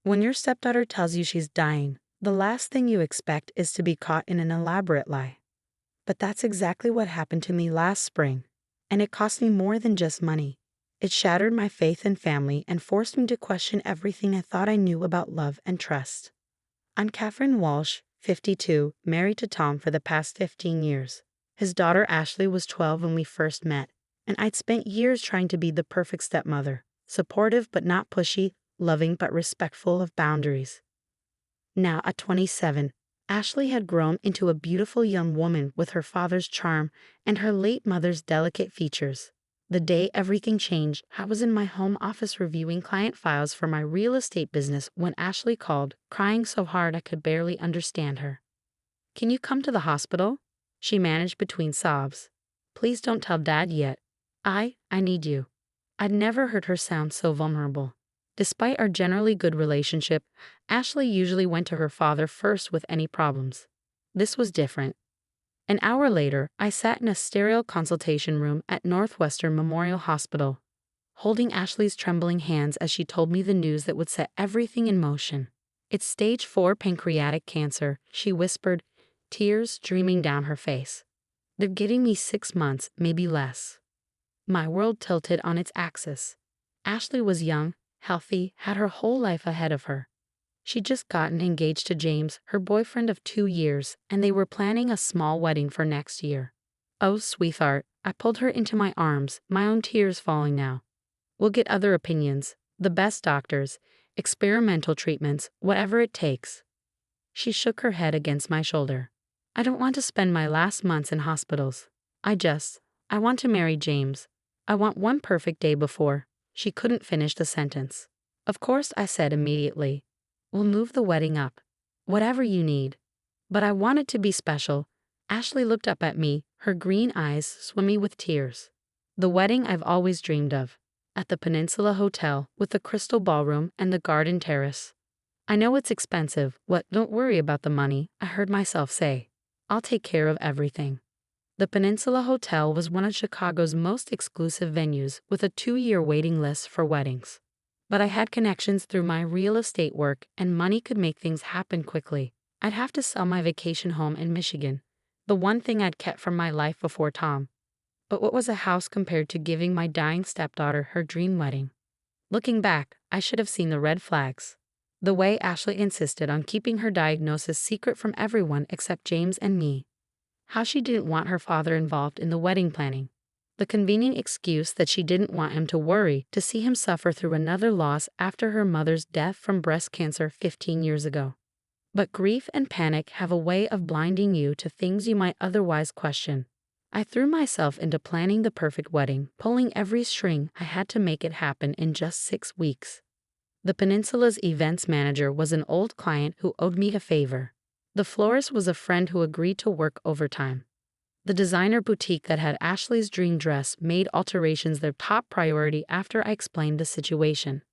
When your stepdaughter tells you she's dying, the last thing you expect is to be caught in an elaborate lie. But that's exactly what happened to me last spring. And it cost me more than just money. It shattered my faith in family and forced me to question everything I thought I knew about love and trust. I'm Catherine Walsh, 52, married to Tom for the past 15 years. His daughter Ashley was 12 when we first met, and I'd spent years trying to be the perfect stepmother, supportive but not pushy, loving but respectful of boundaries. Now, at 27, Ashley had grown into a beautiful young woman with her father's charm and her late mother's delicate features. The day everything changed, I was in my home office reviewing client files for my real estate business when Ashley called, crying so hard I could barely understand her. "Can you come to the hospital?" she managed between sobs. "Please don't tell Dad yet. I need you." I'd never heard her sound so vulnerable. Despite our generally good relationship, Ashley usually went to her father first with any problems. This was different. An hour later, I sat in a sterile consultation room at Northwestern Memorial Hospital, holding Ashley's trembling hands as she told me the news that would set everything in motion. "It's stage 4 pancreatic cancer," she whispered, tears streaming down her face. "They're getting me 6 months, maybe less." My world tilted on its axis. Ashley was young, healthy, had her whole life ahead of her. She'd just gotten engaged to James, her boyfriend of 2 years, and they were planning a small wedding for next year. "Oh, sweetheart," I pulled her into my arms, my own tears falling now. "We'll get other opinions, the best doctors, experimental treatments, whatever it takes." She shook her head against my shoulder. "I don't want to spend my last months in hospitals. I want to marry James. I want one perfect day before." She couldn't finish the sentence. "Of course," I said immediately. "We'll move the wedding up. Whatever you need." But I want it to be special. Ashley looked up at me, her green eyes swimming with tears. "The wedding I've always dreamed of. At the Peninsula Hotel, with the crystal ballroom and the garden terrace." "I know it's expensive. Don't worry about the money," I heard myself say. "I'll take care of everything." The Peninsula Hotel was one of Chicago's most exclusive venues, with a 2-year waiting list for weddings. But I had connections through my real estate work, and money could make things happen quickly. I'd have to sell my vacation home in Michigan, the one thing I'd kept from my life before Tom. But what was a house compared to giving my dying stepdaughter her dream wedding? Looking back, I should have seen the red flags. The way Ashley insisted on keeping her diagnosis secret from everyone except James and me. How she didn't want her father involved in the wedding planning. The convenient excuse that she didn't want him to worry to see him suffer through another loss after her mother's death from breast cancer 15 years ago. But grief and panic have a way of blinding you to things you might otherwise question. I threw myself into planning the perfect wedding, pulling every string I had to make it happen in just 6 weeks. The Peninsula's events manager was an old client who owed me a favor. The florist was a friend who agreed to work overtime. The designer boutique that had Ashley's dream dress made alterations their top priority after I explained the situation.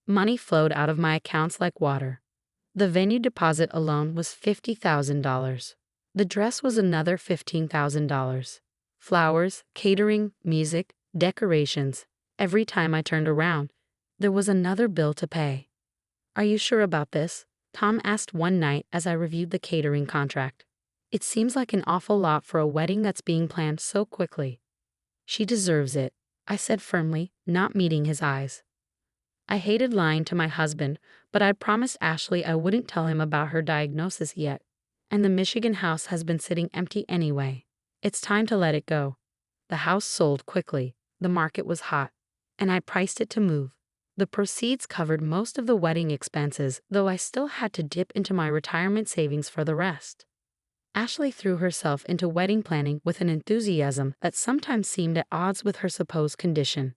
Money flowed out of my accounts like water. The venue deposit alone was $50,000. The dress was another $15,000. Flowers, catering, music, decorations. Every time I turned around, there was another bill to pay. "Are you sure about this?" Tom asked one night as I reviewed the catering contract. "It seems like an awful lot for a wedding that's being planned so quickly." "She deserves it," I said firmly, not meeting his eyes. I hated lying to my husband, but I'd promised Ashley I wouldn't tell him about her diagnosis yet. And the Michigan house has been sitting empty anyway. It's time to let it go. The house sold quickly, the market was hot, and I priced it to move. The proceeds covered most of the wedding expenses, though I still had to dip into my retirement savings for the rest. Ashley threw herself into wedding planning with an enthusiasm that sometimes seemed at odds with her supposed condition.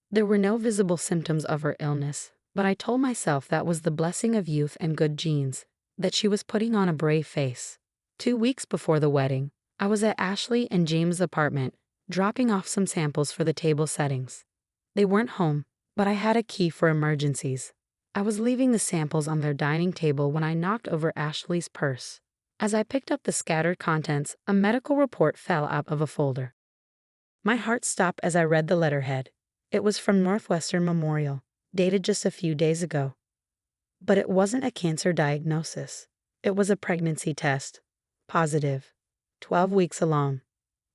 There were no visible symptoms of her illness, but I told myself that was the blessing of youth and good genes, that she was putting on a brave face. 2 weeks before the wedding, I was at Ashley and James' apartment, dropping off some samples for the table settings. They weren't home, but I had a key for emergencies. I was leaving the samples on their dining table when I knocked over Ashley's purse. As I picked up the scattered contents, a medical report fell out of a folder. My heart stopped as I read the letterhead. It was from Northwestern Memorial, dated just a few days ago. But it wasn't a cancer diagnosis. It was a pregnancy test. Positive. 12 weeks along.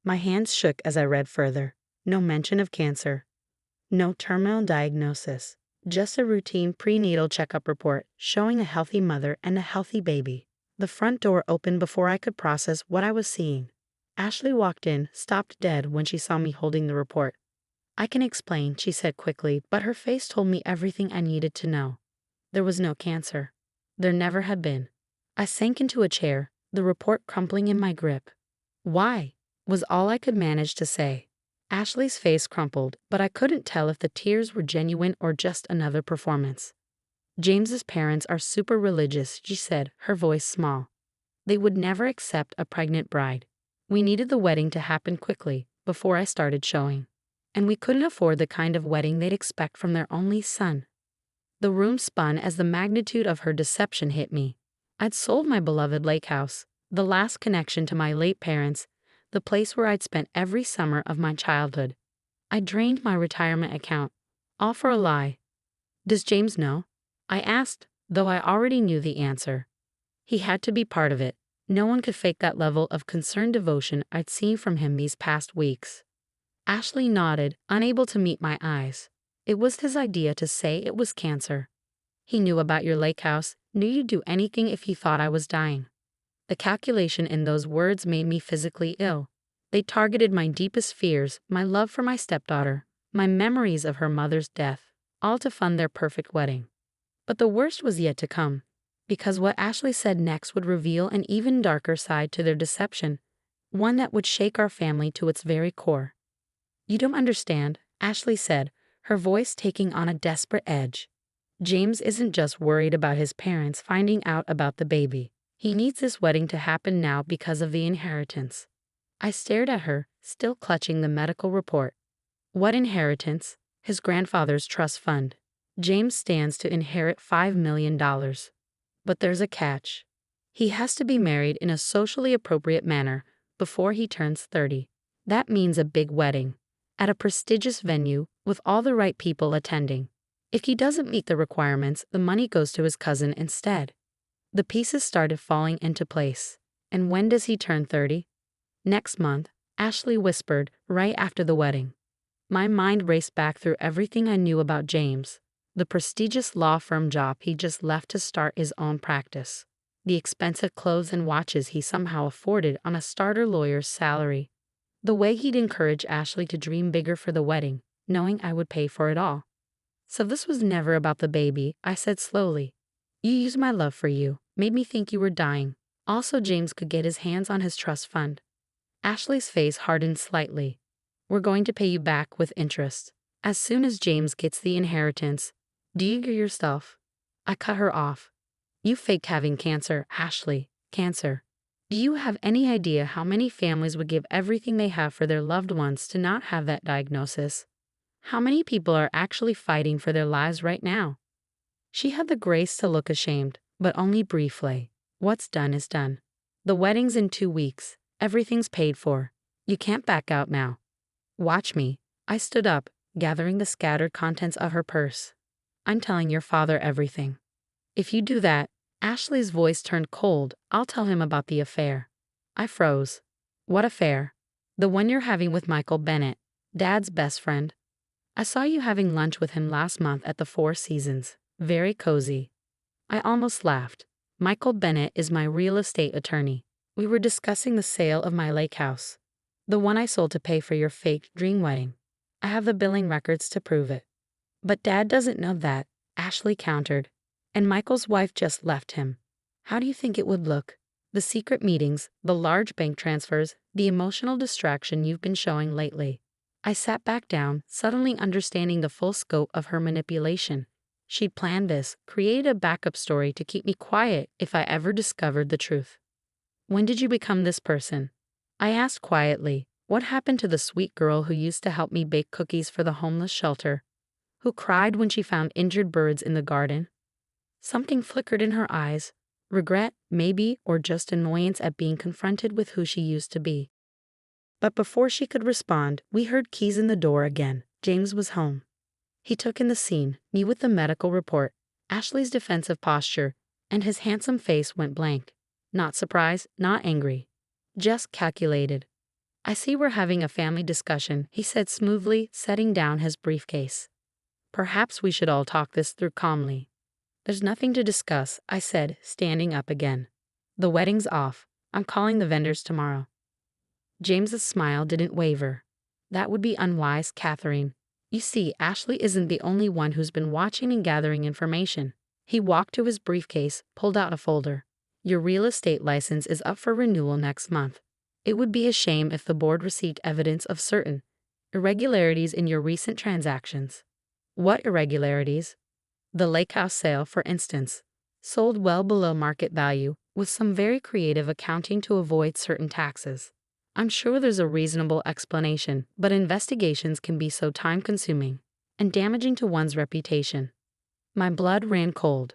My hands shook as I read further. No mention of cancer. No terminal diagnosis. Just a routine prenatal checkup report showing a healthy mother and a healthy baby. The front door opened before I could process what I was seeing. Ashley walked in, stopped dead when she saw me holding the report. "I can explain," she said quickly, but her face told me everything I needed to know. There was no cancer. There never had been. I sank into a chair, the report crumpling in my grip. "Why?" was all I could manage to say. Ashley's face crumpled, but I couldn't tell if the tears were genuine or just another performance. "James's parents are super religious," she said, her voice small. "They would never accept a pregnant bride. We needed the wedding to happen quickly, before I started showing. And we couldn't afford the kind of wedding they'd expect from their only son." The room spun as the magnitude of her deception hit me. I'd sold my beloved lake house, the last connection to my late parents, the place where I'd spent every summer of my childhood. I drained my retirement account, all for a lie. "Does James know?" I asked, though I already knew the answer. He had to be part of it. No one could fake that level of concerned devotion I'd seen from him these past weeks. Ashley nodded, unable to meet my eyes. "It was his idea to say it was cancer. He knew about your lake house, knew you'd do anything if he thought I was dying." The calculation in those words made me physically ill. They targeted my deepest fears, my love for my stepdaughter, my memories of her mother's death, all to fund their perfect wedding. But the worst was yet to come, because what Ashley said next would reveal an even darker side to their deception, one that would shake our family to its very core. "You don't understand," Ashley said, her voice taking on a desperate edge. "James isn't just worried about his parents finding out about the baby. He needs this wedding to happen now because of the inheritance." I stared at her, still clutching the medical report. "What inheritance?" "His grandfather's trust fund. James stands to inherit $5 million. But there's a catch. He has to be married in a socially appropriate manner before he turns 30. That means a big wedding, at a prestigious venue, with all the right people attending. If he doesn't meet the requirements, the money goes to his cousin instead." The pieces started falling into place. "And when does he turn 30? "Next month," Ashley whispered, "right after the wedding." My mind raced back through everything I knew about James. The prestigious law firm job he just left to start his own practice. The expensive clothes and watches he somehow afforded on a starter lawyer's salary. The way he'd encourage Ashley to dream bigger for the wedding, knowing I would pay for it all. "So this was never about the baby," I said slowly. "You used my love for you, made me think you were dying. Also, James could get his hands on his trust fund." Ashley's face hardened slightly. "We're going to pay you back with interest. As soon as James gets the inheritance. Do you hear yourself?" I cut her off. "You faked having cancer, Ashley. Cancer. Do you have any idea how many families would give everything they have for their loved ones to not have that diagnosis? How many people are actually fighting for their lives right now?" She had the grace to look ashamed, but only briefly. "What's done is done. The wedding's in 2 weeks. Everything's paid for. You can't back out now. Watch me." I stood up, gathering the scattered contents of her purse. "I'm telling your father everything. If you do that," Ashley's voice turned cold, "I'll tell him about the affair." I froze. "What affair?" "The one you're having with Michael Bennett, Dad's best friend. I saw you having lunch with him last month at the Four Seasons. Very cozy." I almost laughed. "Michael Bennett is my real estate attorney. We were discussing the sale of my lake house. The one I sold to pay for your fake dream wedding. I have the billing records to prove it." "But Dad doesn't know that," Ashley countered. "And Michael's wife just left him. How do you think it would look? The secret meetings, the large bank transfers, the emotional distraction you've been showing lately." I sat back down, suddenly understanding the full scope of her manipulation. She'd planned this, created a backup story to keep me quiet if I ever discovered the truth. "When did you become this person?" I asked quietly. "What happened to the sweet girl who used to help me bake cookies for the homeless shelter? Who cried when she found injured birds in the garden?" Something flickered in her eyes. Regret, maybe, or just annoyance at being confronted with who she used to be. But before she could respond, we heard keys in the door again. James was home. He took in the scene, me with the medical report, Ashley's defensive posture, and his handsome face went blank. Not surprised, not angry. Just calculated. I see we're having a family discussion, he said smoothly, setting down his briefcase. Perhaps we should all talk this through calmly. There's nothing to discuss, I said, standing up again. The wedding's off. I'm calling the vendors tomorrow. James's smile didn't waver. That would be unwise, Catherine. You see, Ashley isn't the only one who's been watching and gathering information. He walked to his briefcase, pulled out a folder. Your real estate license is up for renewal next month. It would be a shame if the board received evidence of certain irregularities in your recent transactions. What irregularities? The lake house sale, for instance, sold well below market value, with some very creative accounting to avoid certain taxes. I'm sure there's a reasonable explanation, but investigations can be so time-consuming and damaging to one's reputation. My blood ran cold.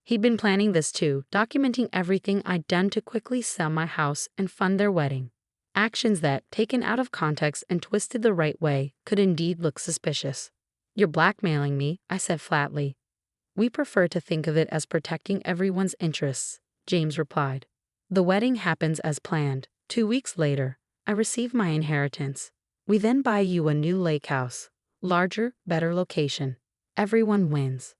He'd been planning this too, documenting everything I'd done to quickly sell my house and fund their wedding. Actions that, taken out of context and twisted the right way, could indeed look suspicious. You're blackmailing me, I said flatly. We prefer to think of it as protecting everyone's interests, James replied. The wedding happens as planned. 2 weeks later, I receive my inheritance. We then buy you a new lake house. Larger, better location. Everyone wins.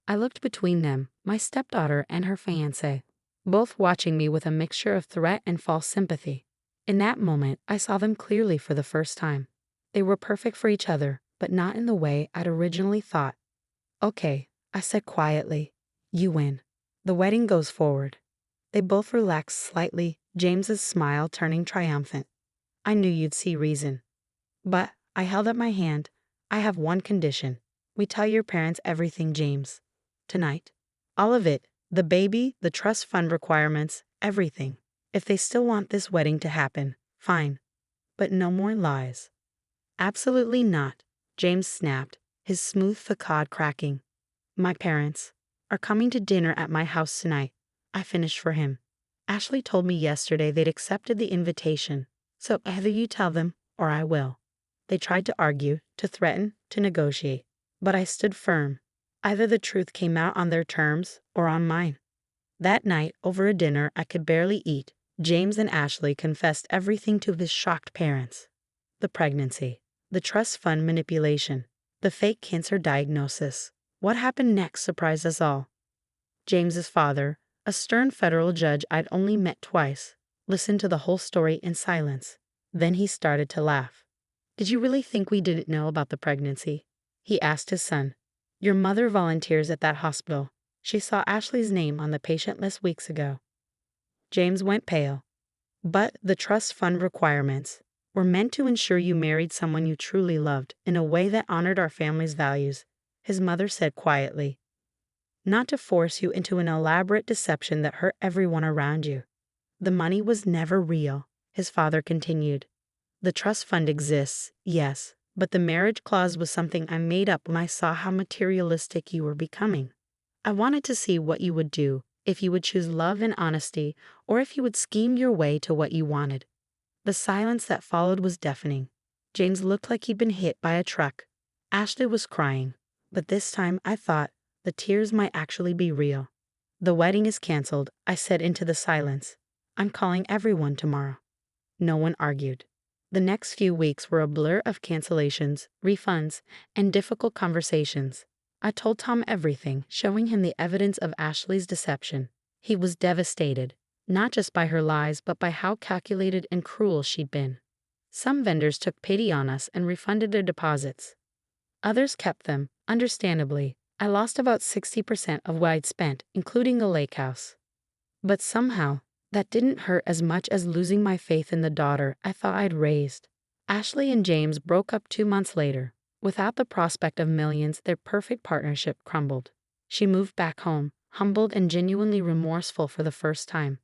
I looked between them, my stepdaughter and her fiancé, both watching me with a mixture of threat and false sympathy. In that moment, I saw them clearly for the first time. They were perfect for each other, but not in the way I'd originally thought. Okay, I said quietly. You win. The wedding goes forward. They both relaxed slightly, James's smile turning triumphant. I knew you'd see reason. But, I held up my hand, I have one condition. We tell your parents everything, James. Tonight. All of it. The baby, the trust fund requirements, everything. If they still want this wedding to happen, fine. But no more lies. Absolutely not, James snapped, his smooth facade cracking. My parents are coming to dinner at my house tonight. I finished for him. Ashley told me yesterday they'd accepted the invitation, so either you tell them or I will. They tried to argue, to threaten, to negotiate, but I stood firm. Either the truth came out on their terms or on mine. That night, over a dinner I could barely eat, James and Ashley confessed everything to his shocked parents. The pregnancy, the trust fund manipulation, the fake cancer diagnosis. What happened next surprised us all. James's father, a stern federal judge I'd only met twice, listened to the whole story in silence. Then he started to laugh. Did you really think we didn't know about the pregnancy? He asked his son. Your mother volunteers at that hospital. She saw Ashley's name on the patient list weeks ago. James went pale. But the trust fund requirements were meant to ensure you married someone you truly loved in a way that honored our family's values, his mother said quietly. Not to force you into an elaborate deception that hurt everyone around you. The money was never real, his father continued. The trust fund exists, yes, but the marriage clause was something I made up when I saw how materialistic you were becoming. I wanted to see what you would do, if you would choose love and honesty, or if you would scheme your way to what you wanted. The silence that followed was deafening. James looked like he'd been hit by a truck. Ashley was crying, but this time I thought the tears might actually be real. The wedding is canceled, I said into the silence. I'm calling everyone tomorrow. No one argued. The next few weeks were a blur of cancellations, refunds, and difficult conversations. I told Tom everything, showing him the evidence of Ashley's deception. He was devastated, not just by her lies, but by how calculated and cruel she'd been. Some vendors took pity on us and refunded their deposits. Others kept them, understandably. I lost about 60% of what I'd spent, including the lake house. But somehow, that didn't hurt as much as losing my faith in the daughter I thought I'd raised. Ashley and James broke up 2 months later. Without the prospect of millions, their perfect partnership crumbled. She moved back home, humbled and genuinely remorseful for the first time.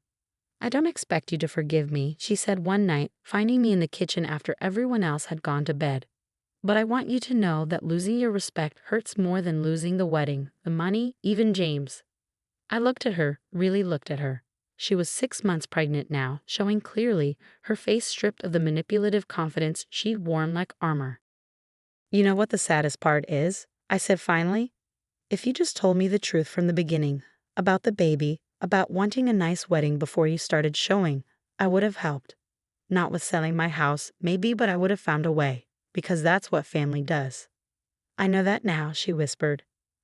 I don't expect you to forgive me, she said one night, finding me in the kitchen after everyone else had gone to bed. But I want you to know that losing your respect hurts more than losing the wedding, the money, even James. I looked at her, really looked at her. She was 6 months pregnant now, showing clearly, her face stripped of the manipulative confidence she'd worn like armor. You know what the saddest part is? I said finally. If you just told me the truth from the beginning, about the baby, about wanting a nice wedding before you started showing, I would have helped. Not with selling my house, maybe, but I would have found a way, because that's what family does. I know that now, she whispered.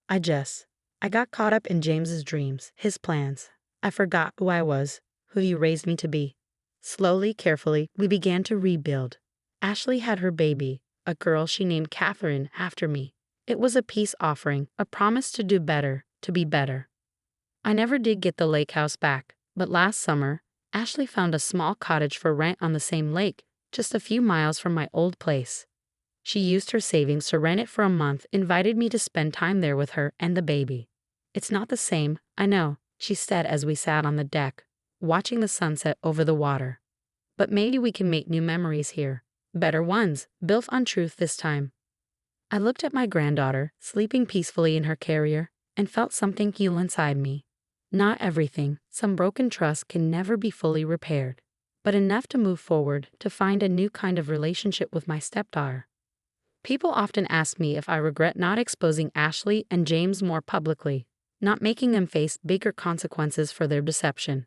I got caught up in James's dreams, his plans. I forgot who I was, who you raised me to be. Slowly, carefully, we began to rebuild. Ashley had her baby, a girl she named Catherine after me. It was a peace offering, a promise to do better, to be better. I never did get the lake house back, but last summer, Ashley found a small cottage for rent on the same lake, just a few miles from my old place. She used her savings to rent it for a month, invited me to spend time there with her and the baby. It's not the same, I know, she said as we sat on the deck, watching the sunset over the water. But maybe we can make new memories here. Better ones, built on truth this time. I looked at my granddaughter, sleeping peacefully in her carrier, and felt something heal inside me. Not everything, some broken trust can never be fully repaired, but enough to move forward, to find a new kind of relationship with my stepdaughter. People often ask me if I regret not exposing Ashley and James more publicly, not making them face bigger consequences for their deception.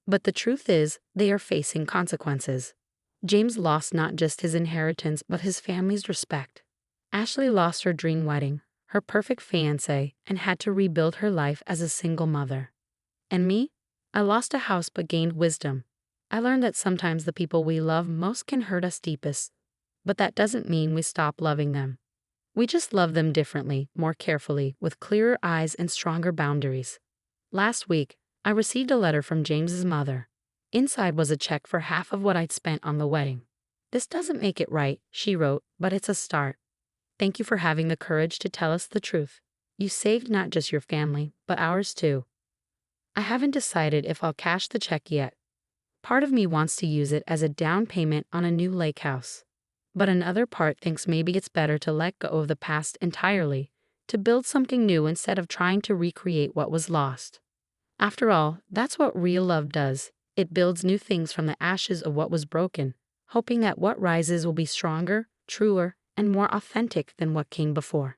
But the truth is, they are facing consequences. James lost not just his inheritance but his family's respect. Ashley lost her dream wedding, her perfect fiancé, and had to rebuild her life as a single mother. And me? I lost a house but gained wisdom. I learned that sometimes the people we love most can hurt us deepest. But that doesn't mean we stop loving them. We just love them differently, more carefully, with clearer eyes and stronger boundaries. Last week, I received a letter from James's mother. Inside was a check for half of what I'd spent on the wedding. "This doesn't make it right," she wrote, "but it's a start. Thank you for having the courage to tell us the truth. You saved not just your family, but ours too." I haven't decided if I'll cash the check yet. Part of me wants to use it as a down payment on a new lake house. But another part thinks maybe it's better to let go of the past entirely, to build something new instead of trying to recreate what was lost. After all, that's what real love does. It builds new things from the ashes of what was broken, hoping that what rises will be stronger, truer, and more authentic than what came before.